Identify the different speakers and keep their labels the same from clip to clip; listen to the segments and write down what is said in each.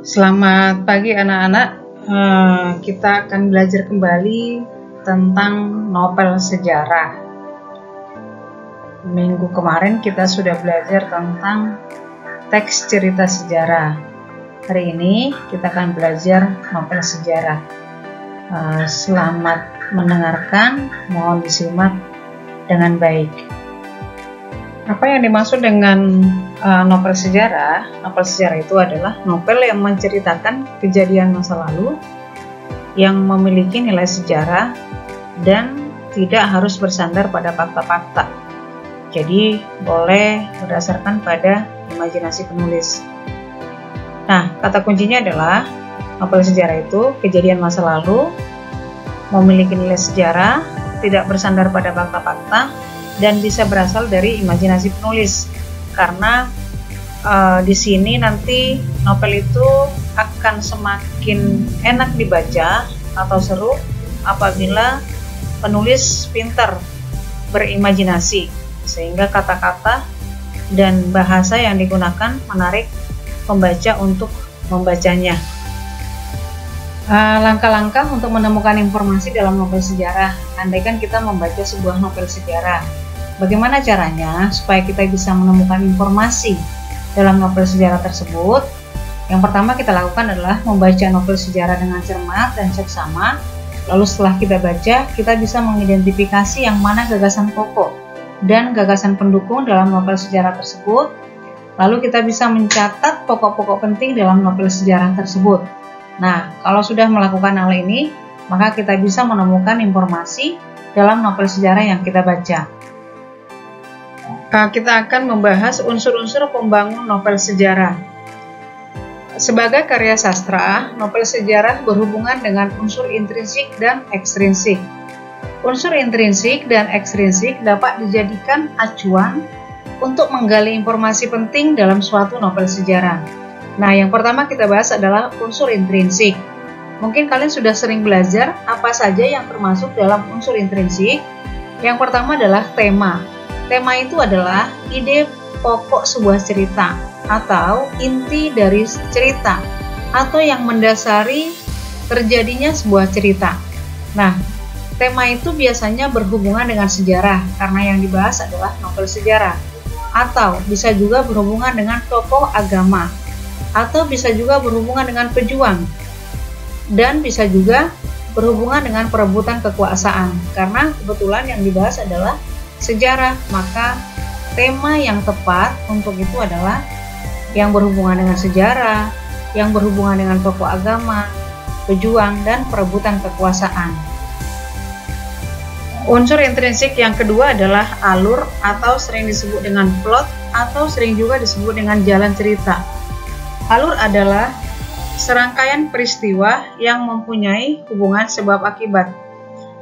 Speaker 1: Selamat pagi anak-anak. Kita akan belajar kembali tentang novel sejarah. Minggu kemarin kita sudah belajar tentang teks cerita sejarah. Hari ini kita akan belajar novel sejarah. Selamat mendengarkan, mohon disimak dengan baik. Apa yang dimaksud dengan novel sejarah? Novel sejarah itu adalah novel yang menceritakan kejadian masa lalu yang memiliki nilai sejarah dan tidak harus bersandar pada fakta-fakta. Jadi boleh berdasarkan pada imajinasi penulis. Nah, kata kuncinya adalah novel sejarah itu kejadian masa lalu memiliki nilai sejarah, tidak bersandar pada fakta-fakta, dan bisa berasal dari imajinasi penulis. Karena di sini nanti novel itu akan semakin enak dibaca atau seru apabila penulis pintar berimajinasi, sehingga kata-kata dan bahasa yang digunakan menarik pembaca untuk membacanya. Langkah-langkah untuk menemukan informasi dalam novel sejarah. Andaikan kita membaca sebuah novel sejarah, bagaimana caranya supaya kita bisa menemukan informasi dalam novel sejarah tersebut? Yang pertama kita lakukan adalah membaca novel sejarah dengan cermat dan seksama. Lalu setelah kita baca, kita bisa mengidentifikasi yang mana gagasan pokok dan gagasan pendukung dalam novel sejarah tersebut. Lalu kita bisa mencatat pokok-pokok penting dalam novel sejarah tersebut. Nah, kalau sudah melakukan hal ini, maka kita bisa menemukan informasi dalam novel sejarah yang kita baca. Kita akan membahas unsur-unsur pembangun novel sejarah. Sebagai karya sastra, novel sejarah berhubungan dengan unsur intrinsik dan ekstrinsik. Unsur intrinsik dan ekstrinsik dapat dijadikan acuan untuk menggali informasi penting dalam suatu novel sejarah. Nah, yang pertama kita bahas adalah unsur intrinsik. Mungkin kalian sudah sering belajar apa saja yang termasuk dalam unsur intrinsik. Yang pertama adalah tema. Tema itu adalah ide pokok sebuah cerita atau inti dari cerita atau yang mendasari terjadinya sebuah cerita. Nah, tema itu biasanya berhubungan dengan sejarah karena yang dibahas adalah novel sejarah, atau bisa juga berhubungan dengan tokoh agama, atau bisa juga berhubungan dengan pejuang, dan bisa juga berhubungan dengan perebutan kekuasaan. Karena kebetulan yang dibahas adalah sejarah, maka tema yang tepat untuk itu adalah yang berhubungan dengan sejarah, yang berhubungan dengan tokoh agama, pejuang, dan perebutan kekuasaan. Unsur intrinsik yang kedua adalah alur, atau sering disebut dengan plot, atau sering juga disebut dengan jalan cerita. Alur adalah serangkaian peristiwa yang mempunyai hubungan sebab akibat.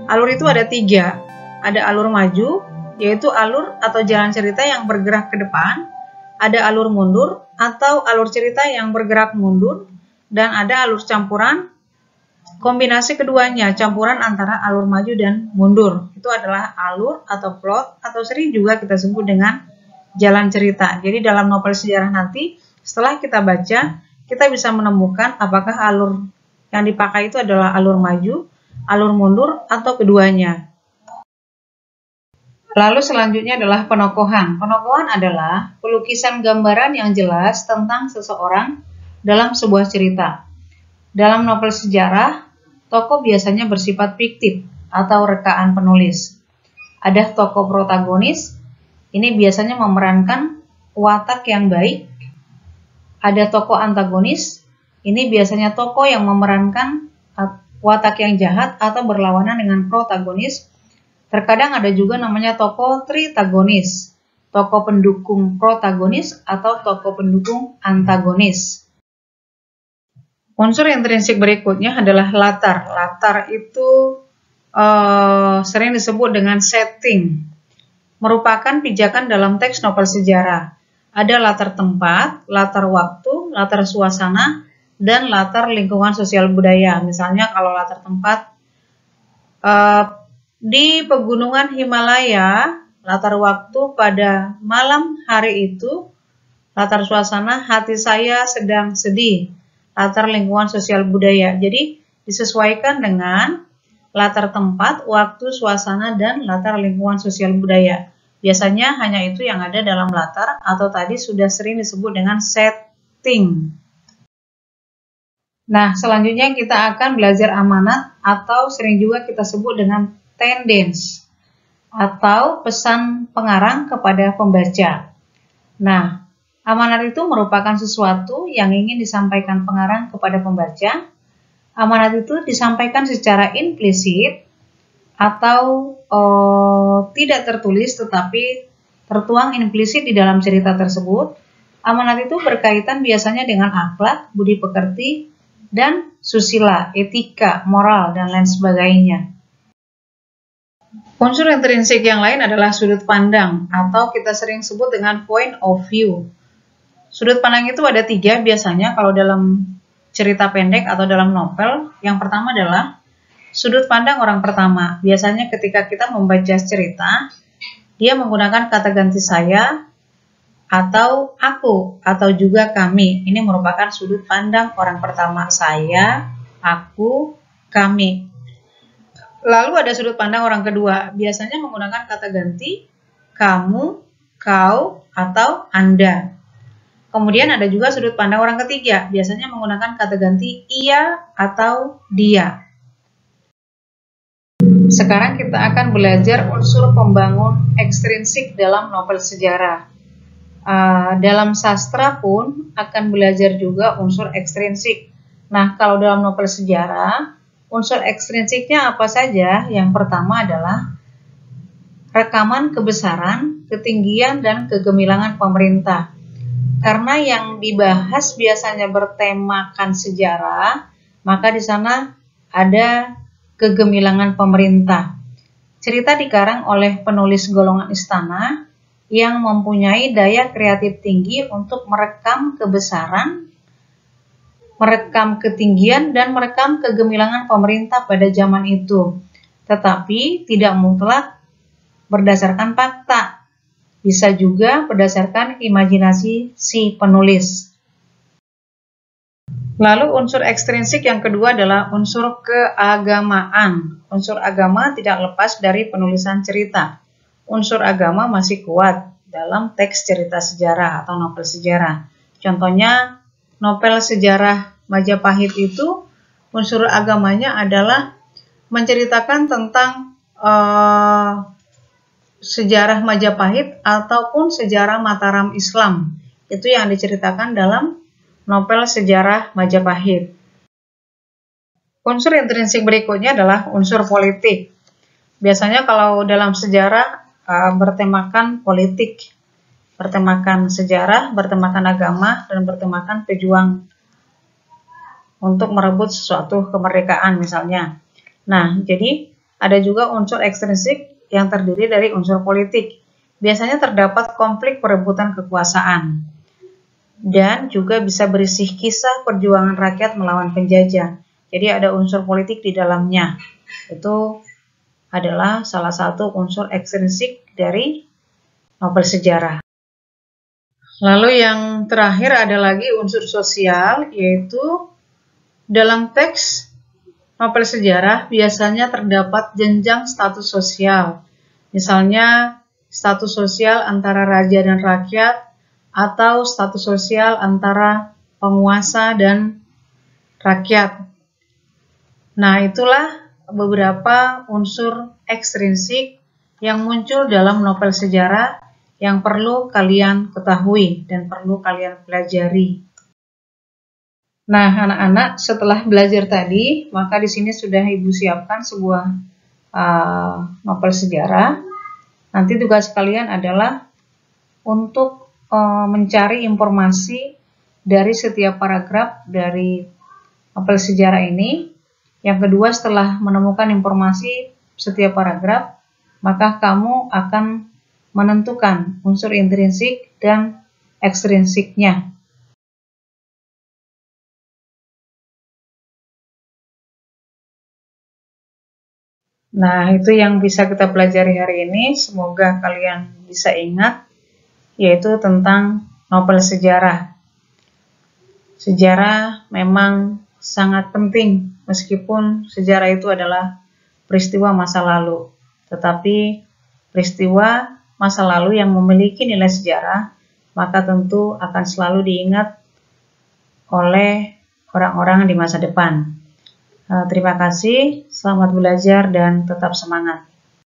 Speaker 1: Alur itu ada 3. Ada alur maju, yaitu alur atau jalan cerita yang bergerak ke depan. Ada alur mundur atau alur cerita yang bergerak mundur. Dan ada alur campuran, kombinasi keduanya, campuran antara alur maju dan mundur. Itu adalah alur atau plot, atau sering juga kita sebut dengan jalan cerita. Jadi dalam novel sejarah nanti, setelah kita baca, kita bisa menemukan apakah alur yang dipakai itu adalah alur maju, alur mundur, atau keduanya. Lalu selanjutnya adalah penokohan. Penokohan adalah pelukisan gambaran yang jelas tentang seseorang dalam sebuah cerita. Dalam novel sejarah, tokoh biasanya bersifat fiktif atau rekaan penulis. Ada tokoh protagonis, ini biasanya memerankan watak yang baik. Ada tokoh antagonis, ini biasanya tokoh yang memerankan watak yang jahat atau berlawanan dengan protagonis. Terkadang ada juga namanya tokoh tritagonis, tokoh pendukung protagonis atau tokoh pendukung antagonis. Unsur intrinsik berikutnya adalah latar. Latar itu sering disebut dengan setting, merupakan pijakan dalam teks novel sejarah. Ada latar tempat, latar waktu, latar suasana, dan latar lingkungan sosial budaya. Misalnya kalau latar tempat di pegunungan Himalaya, latar waktu pada malam hari itu, latar suasana hati saya sedang sedih. latar lingkungan sosial budaya. Jadi disesuaikan dengan latar tempat, waktu, suasana, dan latar lingkungan sosial budaya. Biasanya hanya itu yang ada dalam latar atau tadi sudah sering disebut dengan setting. Nah, selanjutnya kita akan belajar amanat atau sering juga kita sebut dengan tendens atau pesan pengarang kepada pembaca. Nah, amanat itu merupakan sesuatu yang ingin disampaikan pengarang kepada pembaca. Amanat itu disampaikan secara implisit atau tidak tertulis tetapi tertuang implisit di dalam cerita tersebut. Amanat itu berkaitan biasanya dengan akhlak, budi pekerti, dan susila, etika, moral, dan lain sebagainya. Unsur intrinsik yang lain adalah sudut pandang atau kita sering sebut dengan point of view. Sudut pandang itu ada 3 biasanya kalau dalam cerita pendek atau dalam novel. Yang pertama adalah sudut pandang orang pertama. Biasanya ketika kita membaca cerita, dia menggunakan kata ganti saya, atau aku, atau juga kami. Ini merupakan sudut pandang orang pertama, saya, aku, kami. Lalu ada sudut pandang orang kedua, biasanya menggunakan kata ganti kamu, kau, atau Anda. Kemudian ada juga sudut pandang orang ketiga, biasanya menggunakan kata ganti ia atau dia. Sekarang kita akan belajar unsur pembangun ekstrinsik dalam novel sejarah. Dalam sastra pun akan belajar juga unsur ekstrinsik. Nah, kalau dalam novel sejarah, unsur ekstrinsiknya apa saja? Yang pertama adalah rekaman kebesaran, ketinggian, dan kegemilangan pemerintah. Karena yang dibahas biasanya bertemakan sejarah, maka di sana ada kegemilangan pemerintah. Cerita dikarang oleh penulis golongan istana yang mempunyai daya kreatif tinggi untuk merekam kebesaran, merekam ketinggian, dan merekam kegemilangan pemerintah pada zaman itu. Tetapi tidak mutlak berdasarkan fakta, bisa juga berdasarkan imajinasi si penulis. Lalu unsur ekstrinsik yang kedua adalah unsur keagamaan. Unsur agama tidak lepas dari penulisan cerita. Unsur agama masih kuat dalam teks cerita sejarah atau novel sejarah. Contohnya novel sejarah Majapahit itu unsur agamanya adalah menceritakan tentang sejarah Majapahit ataupun sejarah Mataram Islam. Itu yang diceritakan dalam novel sejarah Majapahit. Unsur intrinsik berikutnya adalah unsur politik. Biasanya kalau dalam sejarah bertemakan politik, bertemakan sejarah, bertemakan agama, dan bertemakan pejuang untuk merebut sesuatu kemerdekaan misalnya. Nah, jadi ada juga unsur ekstrinsik yang terdiri dari unsur politik. Biasanya terdapat konflik perebutan kekuasaan dan juga bisa berisi kisah perjuangan rakyat melawan penjajah. Jadi ada unsur politik di dalamnya. Itu adalah salah satu unsur ekstrinsik dari novel sejarah. Lalu yang terakhir ada lagi unsur sosial, yaitu dalam teks novel sejarah biasanya terdapat jenjang status sosial. Misalnya status sosial antara raja dan rakyat, atau status sosial antara penguasa dan rakyat. Nah, itulah beberapa unsur ekstrinsik yang muncul dalam novel sejarah yang perlu kalian ketahui dan perlu kalian pelajari. Nah, anak-anak, setelah belajar tadi, maka di sini sudah Ibu siapkan sebuah novel sejarah. Nanti tugas kalian adalah untuk mencari informasi dari setiap paragraf dari novel sejarah ini. Yang kedua, setelah menemukan informasi setiap paragraf, maka kamu akan menentukan unsur intrinsik dan ekstrinsiknya. Nah, itu yang bisa kita pelajari hari ini. Semoga kalian bisa ingat, yaitu tentang novel sejarah. Sejarah memang sangat penting, meskipun sejarah itu adalah peristiwa masa lalu. Tetapi peristiwa masa lalu yang memiliki nilai sejarah, maka tentu akan selalu diingat oleh orang-orang di masa depan. Terima kasih, selamat belajar dan tetap semangat.